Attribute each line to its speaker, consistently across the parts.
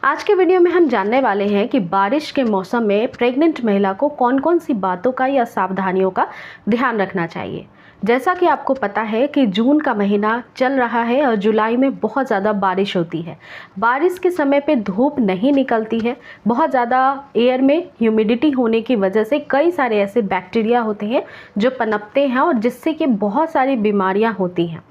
Speaker 1: आज के वीडियो में हम जानने वाले हैं कि बारिश के मौसम में प्रेग्नेंट महिला को कौन कौन सी बातों का या सावधानियों का ध्यान रखना चाहिए। जैसा कि आपको पता है कि जून का महीना चल रहा है और जुलाई में बहुत ज़्यादा बारिश होती है। बारिश के समय पे धूप नहीं निकलती है, बहुत ज़्यादा एयर में ह्यूमिडिटी होने की वजह से कई सारे ऐसे बैक्टीरिया होते हैं जो पनपते हैं और जिससे कि बहुत सारी बीमारियां होती हैं।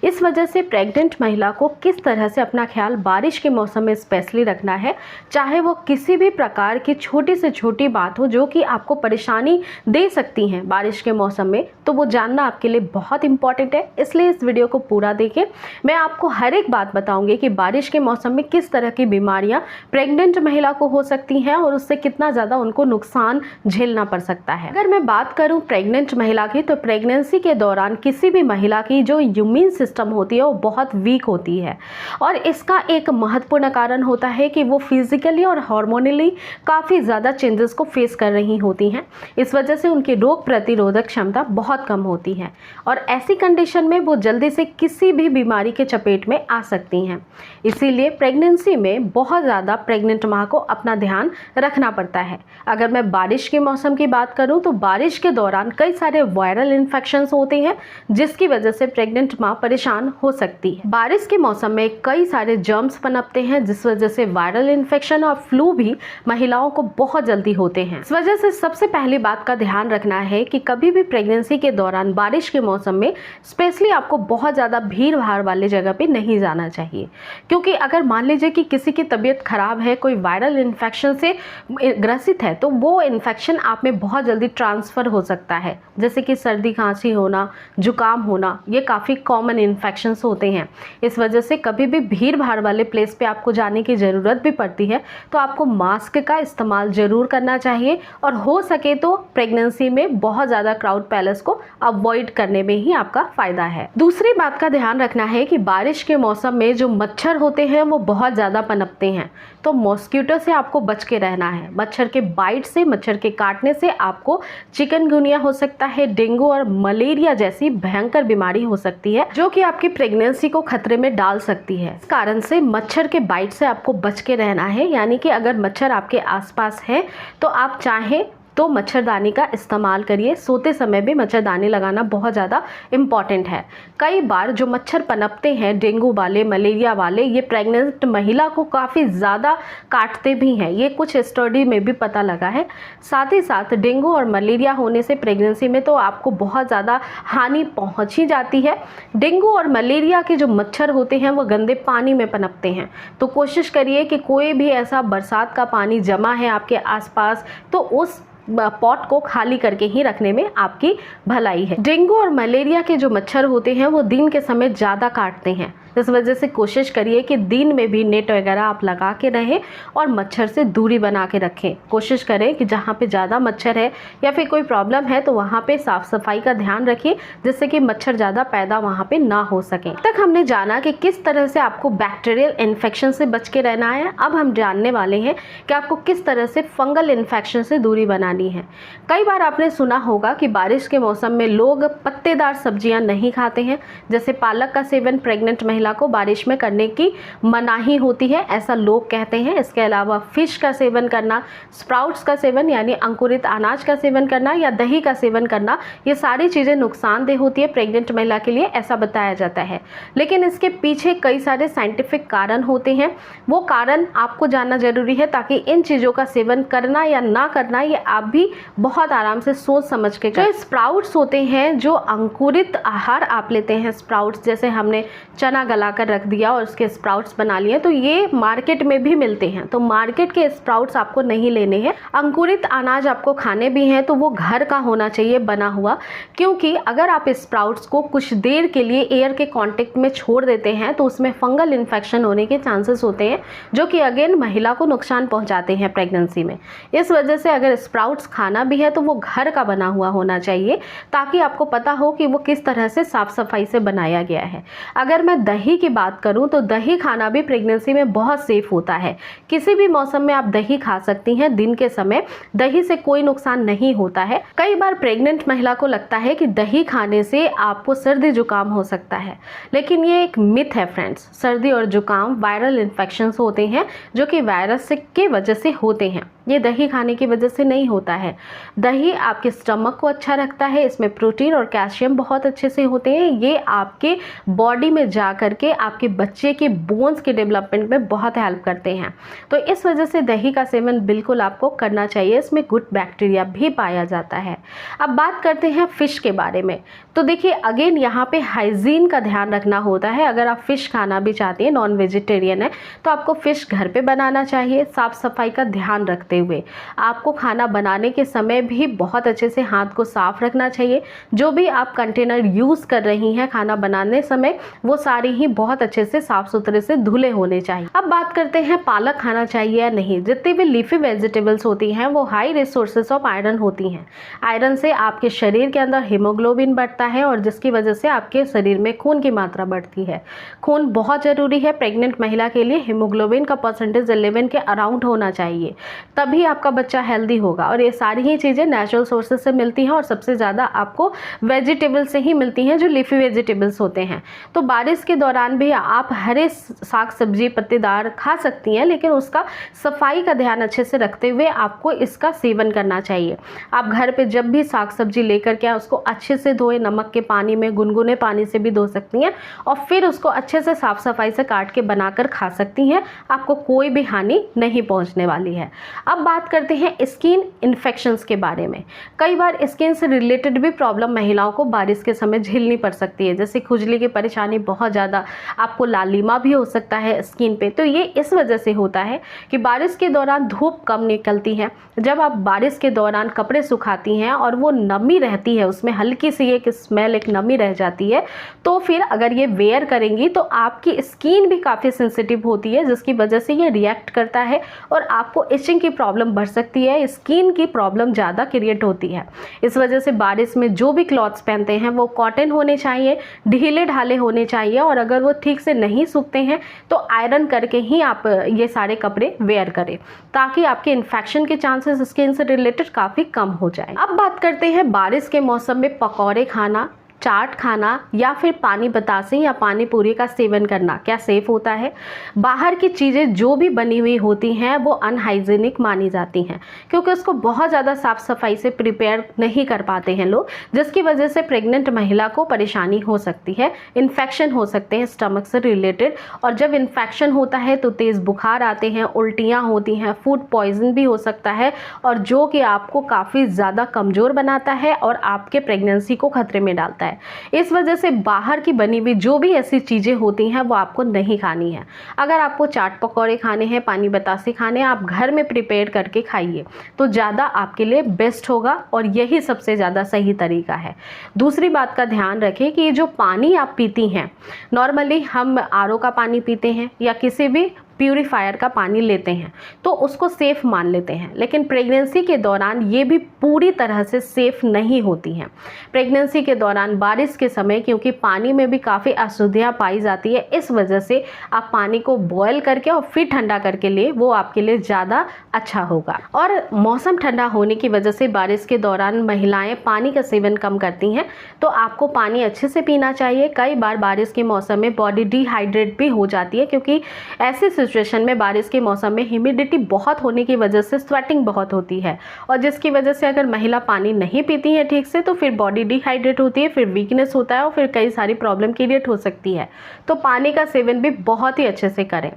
Speaker 1: इस वजह से प्रेग्नेंट महिला को किस तरह से अपना ख्याल बारिश के मौसम में स्पेशली रखना है, चाहे वो किसी भी प्रकार की छोटी से छोटी बात हो जो कि आपको परेशानी दे सकती हैं बारिश के मौसम में, तो वो जानना आपके लिए बहुत इंपॉर्टेंट है। इसलिए इस वीडियो को पूरा देखें। मैं आपको हर एक बात बताऊंगी कि बारिश के मौसम में किस तरह की बीमारियां प्रेग्नेंट महिला को हो सकती हैं और उससे कितना ज़्यादा उनको नुकसान झेलना पड़ सकता है। अगर मैं बात करूं प्रेग्नेंट महिला की, तो प्रेगनेंसी के दौरान किसी भी महिला की जो इम्यून सिस्टम होती है वो बहुत वीक होती है और इसका एक महत्वपूर्ण कारण होता है कि वो फिजिकली और हार्मोनली काफ़ी ज़्यादा चेंजेस को फेस कर रही होती हैं। इस वजह से उनकी रोग प्रतिरोधक क्षमता बहुत कम होती है और ऐसी कंडीशन में वो जल्दी से किसी भी बीमारी के चपेट में आ सकती हैं। इसीलिए प्रेगनेंसी में बहुत ज़्यादा प्रेग्नेंट माँ को अपना ध्यान रखना पड़ता है। अगर मैं बारिश के मौसम की बात करूं तो बारिश के दौरान कई सारे वायरल इन्फेक्शंस होते हैं जिसकी वजह से प्रेग्नेंट माँ परेशान हो सकती है। बारिश के मौसम में कई सारे जर्म्स पनपते हैं जिस वजह से वायरल इन्फेक्शन और फ्लू भी महिलाओं को बहुत जल्दी होते हैं। इस वजह से सबसे पहली बात का ध्यान रखना है कि कभी भी प्रेगनेंसी के दौरान बारिश के मौसम में स्पेशली आपको बहुत ज़्यादा भीड़ भाड़ वाली जगह पे नहीं जाना चाहिए, क्योंकि अगर मान लीजिए कि किसी की तबीयत खराब है, कोई वायरल इन्फेक्शन से ग्रसित है, तो वो इन्फेक्शन आप में बहुत जल्दी ट्रांसफ़र हो सकता है। जैसे कि सर्दी खांसी होना, जुकाम होना, ये काफ़ी कॉमन इन्फेक्शंस होते हैं। इस वजह से कभी भी भीड़ भाड़ वाले प्लेस पे आपको जाने की ज़रूरत भी पड़ती है तो आपको मास्क का इस्तेमाल ज़रूर करना चाहिए और हो सके तो प्रेगनेंसी में बहुत ज़्यादा क्राउड पैलेस को अवॉइड करने में ही आपका फ़ायदा है। दूसरी बात का ध्यान रखना है कि बारिश के मौसम में जो मच्छर होते हैं वो बहुत ज़्यादा पनपते हैं, तो मॉस्किटो से आपको बच के रहना है। मच्छर के बाइट से, मच्छर के काटने से आपको चिकनगुनिया हो सकता है, डेंगू और मलेरिया जैसी भयंकर बीमारी हो सकती है जो कि आपकी प्रेगनेंसी को खतरे में डाल सकती है। इस कारण से मच्छर के बाइट से आपको बच के रहना है, यानी कि अगर मच्छर आपके आसपास है तो आप चाहें तो मच्छरदानी का इस्तेमाल करिए। सोते समय भी मच्छरदानी लगाना बहुत ज़्यादा इम्पॉर्टेंट है। कई बार जो मच्छर पनपते हैं डेंगू वाले, मलेरिया वाले, ये प्रेग्नेंट महिला को काफ़ी ज़्यादा काटते भी हैं, ये कुछ स्टडी में भी पता लगा है। साथ ही साथ डेंगू और मलेरिया होने से प्रेगनेंसी में तो आपको बहुत ज़्यादा हानि पहुँच ही जाती है। डेंगू और मलेरिया के जो मच्छर होते हैं वो गंदे पानी में पनपते हैं, तो कोशिश करिए कि कोई भी ऐसा बरसात का पानी जमा है आपके आसपास तो उस पॉट को खाली करके ही रखने में आपकी भलाई है। डेंगू और मलेरिया के जो मच्छर होते हैं वो दिन के समय ज़्यादा काटते हैं, इस वजह से कोशिश करिए कि दिन में भी नेट वगैरह आप लगा के रहें और मच्छर से दूरी बना के रखें। कोशिश करें कि जहाँ पे ज़्यादा मच्छर है या फिर कोई प्रॉब्लम है तो वहाँ पे साफ़ सफाई का ध्यान रखिए जिससे कि मच्छर ज़्यादा पैदा वहाँ पे ना हो सके। अब तक हमने जाना कि किस तरह से आपको बैक्टीरियल इन्फेक्शन से बच के रहना है। अब हम जानने वाले हैं कि आपको किस तरह से फंगल इन्फेक्शन से दूरी बनानी है। कई बार आपने सुना होगा कि बारिश के मौसम में लोग पत्तेदार सब्जियाँ नहीं खाते हैं, जैसे पालक का सेवन प्रेग्नेंट महिला को बारिश में करने की मनाही होती है, ऐसा लोग कहते हैं। इसके अलावा फिश का सेवन करना, स्प्राउट्स का सेवन यानी अंकुरित अनाज का सेवन करना या दही का सेवन करना, ये सारी चीज़ें नुकसानदेह होती है प्रेग्नेंट महिला के लिए, ऐसा बताया जाता है। लेकिन इसके पीछे कई सारे साइंटिफिक कारण होते हैं, वो कारण आपको जानना जरूरी है ताकि इन चीज़ों का सेवन करना या ना करना ये आप भी बहुत आराम से सोच समझ के करें। स्प्राउट्स होते हैं, जो अंकुरित आहार आप लेते हैं, स्प्राउट्स जैसे हमने चना गलाकर रख दिया और उसके स्प्राउट्स बना लिए, तो ये मार्केट में भी मिलते हैं, तो मार्केट के स्प्राउट्स आपको नहीं लेने हैं। अंकुरित अनाज आपको खाने भी हैं तो वो घर का होना चाहिए बना हुआ, क्योंकि अगर आप स्प्राउट्स को कुछ देर के लिए एयर के कांटेक्ट में छोड़ देते हैं तो उसमें फंगल इन्फेक्शन होने के चांसेस होते हैं जो कि अगेन महिला को नुकसान पहुंचाते हैं प्रेगनेंसी में। इस वजह से अगर स्प्राउट्स खाना भी है तो वो घर का बना हुआ होना चाहिए ताकि आपको पता हो कि वो किस तरह से साफ सफाई से बनाया गया है। अगर मैं दही दही की बात करूं तो दही खाना भी प्रेगनेंसी में बहुत सेफ होता है। किसी भी मौसम में आप दही खा सकती हैं। दिन के समय दही से कोई नुकसान नहीं होता है। कई बार प्रेग्नेंट महिला को लगता है कि दही खाने से आपको सर्दी जुकाम हो सकता है, लेकिन ये एक मिथ है फ्रेंड्स। सर्दी और जुकाम वायरल इन्फेक्शंस होते हैं जो कि वायरस के वजह से होते हैं। ये दही खाने की वजह से नहीं होता है। दही आपके स्टमक को अच्छा रखता है, इसमें प्रोटीन और कैल्शियम बहुत अच्छे से होते हैं। ये आपके बॉडी में जा करके आपके बच्चे के बोन्स के डेवलपमेंट में बहुत हेल्प करते हैं। तो इस वजह से दही का सेवन बिल्कुल आपको करना चाहिए। इसमें गुड बैक्टीरिया भी पाया जाता है। अब बात करते हैं फ़िश के बारे में। तो देखिए अगेन यहाँ पे हाइजीन का ध्यान रखना होता है। अगर आप फ़िश खाना भी चाहते हैं, नॉन वेजिटेरियन है, तो आपको फ़िश घर पे बनाना चाहिए, साफ़ सफाई का ध्यान रखते हुए। आपको खाना बनाने के समय भी बहुत अच्छे से हाथ को साफ रखना चाहिए। जो भी आप कंटेनर यूज़ कर रही हैं खाना बनाने समय, वो सारे ही बहुत अच्छे से साफ सुथरे से धुले होने चाहिए। अब बात करते हैं पालक खाना चाहिए या नहीं। जितनी भी लीफी वेजिटेबल्स होती हैं वो हाई रिसोर्सेज ऑफ आयरन होती हैं। आयरन से आपके शरीर के अंदर हीमोग्लोबिन बढ़ता है और जिसकी वजह से आपके शरीर में खून की मात्रा बढ़ती है। खून बहुत ज़रूरी है प्रेग्नेंट महिला के लिए। हीमोग्लोबिन का परसेंटेज 11 के अराउंड होना चाहिए, तभी आपका बच्चा हेल्दी होगा। और ये सारी ही चीज़ें नेचुरल सोर्सेज से मिलती हैं और सबसे ज़्यादा आपको वेजिटेबल से ही मिलती हैं, जो लीफी वेजिटेबल्स होते हैं। तो बारिश के दौरान भी आप हरे साग सब्जी पत्तेदार खा सकती हैं, लेकिन उसका सफाई का ध्यान अच्छे से रखते हुए आपको इसका सेवन करना चाहिए। आप घर पे जब भी साग सब्जी लेकर के आए उसको अच्छे से धोएं, नमक के पानी में, गुनगुने पानी से भी धो सकती हैं और फिर उसको अच्छे से साफ सफाई से काट के बनाकर खा सकती हैं। आपको कोई भी हानि नहीं पहुंचने वाली है। अब बात करते हैं स्किन इन्फेक्शंस के बारे में। कई बार स्किन से रिलेटेड भी प्रॉब्लम महिलाओं को बारिश के समय झेलनी पड़ सकती है, जैसे खुजली की परेशानी बहुत ज़्यादा, आपको लालिमा भी हो सकता है स्किन पे। तो ये इस वजह से होता है कि बारिश के दौरान धूप कम निकलती है। जब आप बारिश के दौरान कपड़े सुखाती हैं और वो नमी रहती है, उसमें हल्की सी एक स्मेल, एक नमी रह जाती है, तो फिर अगर ये वेयर करेंगी तो आपकी स्किन भी काफ़ी सेंसिटिव होती है, जिसकी वजह से ये रिएक्ट करता है और आपको इचिंग की प्रॉब्लम बढ़ सकती है। स्किन की प्रॉब्लम ज़्यादा क्रिएट होती है। इस वजह से बारिश में जो भी क्लॉथ्स पहनते हैं वो कॉटन होने चाहिए, ढीले ढाले होने चाहिए, और अगर वो ठीक से नहीं सूखते हैं तो आयरन करके ही आप ये सारे कपड़े वेयर करें, ताकि आपके इन्फेक्शन के चांसेस स्किन से रिलेटेड काफ़ी कम हो जाए। अब बात करते हैं बारिश के मौसम में पकौड़े खाना, चाट खाना या फिर पानी बतासे या पानी पूरी का सेवन करना क्या सेफ होता है? बाहर की चीज़ें जो भी बनी हुई होती हैं वो अनहाइजीनिक मानी जाती हैं, क्योंकि उसको बहुत ज़्यादा साफ़ सफाई से प्रिपेयर नहीं कर पाते हैं लोग, जिसकी वजह से प्रेग्नेंट महिला को परेशानी हो सकती है। इन्फेक्शन हो सकते हैं स्टमक से रिलेटेड, और जब इन्फेक्शन होता है तो तेज़ बुखार आते हैं, उल्टियाँ होती हैं, फूड पॉइजन भी हो सकता है, और जो कि आपको काफ़ी ज़्यादा कमज़ोर बनाता है और आपके प्रेगनेंसी को खतरे में डालता है। इस वजह से बाहर की बनी हुई जो भी ऐसी चीज़ें होती हैं वो आपको नहीं खानी है। अगर आपको चाट पकौड़े खाने हैं, पानी बतासे खाने हैं, आप घर में प्रिपेयर करके खाइए तो ज़्यादा आपके लिए बेस्ट होगा, और यही सबसे ज़्यादा सही तरीका है। दूसरी बात का ध्यान रखें कि जो पानी आप पीती हैं, नॉर्मली हम आरओ का पानी पीते हैं या किसी भी प्यूरीफायर का पानी लेते हैं तो उसको सेफ़ मान लेते हैं, लेकिन प्रेगनेंसी के दौरान ये भी पूरी तरह से सेफ़ नहीं होती हैं। प्रेगनेंसी के दौरान बारिश के समय क्योंकि पानी में भी काफ़ी अशुद्धियाँ पाई जाती है, इस वजह से आप पानी को बॉयल करके और फिर ठंडा करके ले, वो आपके लिए ज़्यादा अच्छा होगा। और मौसम ठंडा होने की वजह से बारिश के दौरान महिलाएँ पानी का सेवन कम करती हैं, तो आपको पानी अच्छे से पीना चाहिए। कई बार बारिश के मौसम में बॉडी डिहाइड्रेट भी हो जाती है, क्योंकि ऐसे सिचुएशन में बारिश के मौसम में ह्यूमिडिटी बहुत होने की वजह से स्वेटिंग बहुत होती है, और जिसकी वजह से अगर महिला पानी नहीं पीती है ठीक से तो फिर बॉडी डिहाइड्रेट होती है, फिर वीकनेस होता है और फिर कई सारी प्रॉब्लम क्रिएट हो सकती है। तो पानी का सेवन भी बहुत ही अच्छे से करें।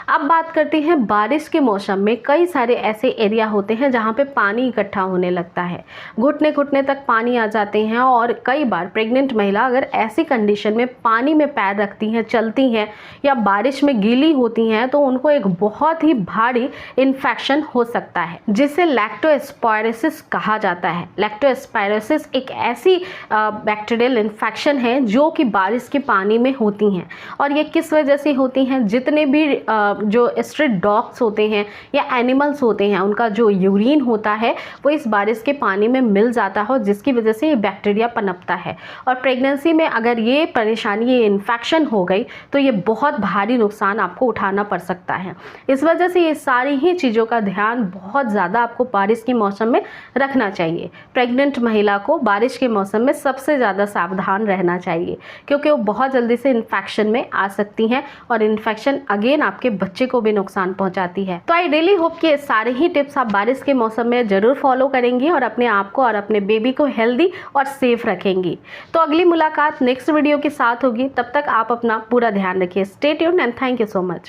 Speaker 1: अब बात करते हैं बारिश के मौसम में कई सारे ऐसे एरिया होते हैं जहाँ पे पानी इकट्ठा होने लगता है, घुटने घुटने तक पानी आ जाते हैं, और कई बार प्रेग्नेंट महिला अगर ऐसी कंडीशन में पानी में पैर रखती हैं, चलती हैं या बारिश में गीली होती हैं तो तो उनको एक बहुत ही भारी इन्फेक्शन हो सकता है जिसे लैक्टोस्पायरोसिस कहा जाता है। लैक्टोस्पायरोसिस एक ऐसी बैक्टीरियल इन्फेक्शन है जो कि बारिश के पानी में होती हैं। और ये किस वजह से होती हैं? जितने भी जो स्ट्रीट डॉग्स होते हैं या एनिमल्स होते हैं, उनका जो यूरिन होता है वो इस बारिश के पानी में मिल जाता है, जिसकी वजह से ये बैक्टीरिया पनपता है। और प्रेगनेंसी में अगर ये परेशानी, ये इन्फेक्शन हो गई तो ये बहुत भारी नुकसान आपको उठाना पड़ सकता है। इस वजह से ये सारी ही चीज़ों का ध्यान बहुत ज़्यादा आपको बारिश के मौसम में रखना चाहिए। प्रेग्नेंट महिला को बारिश के मौसम में सबसे ज़्यादा सावधान रहना चाहिए, क्योंकि वो बहुत जल्दी से इन्फेक्शन में आ सकती हैं और इन्फेक्शन अगेन आपके बच्चे को भी नुकसान पहुंचाती है। तो आई रियली होप कि ये सारे ही टिप्स आप बारिश के मौसम में ज़रूर फॉलो करेंगी और अपने आप को और अपने बेबी को हेल्दी और सेफ रखेंगी। तो अगली मुलाकात नेक्स्ट वीडियो के साथ होगी। तब तक आप अपना पूरा ध्यान रखिए। Stay tuned and thank you so much.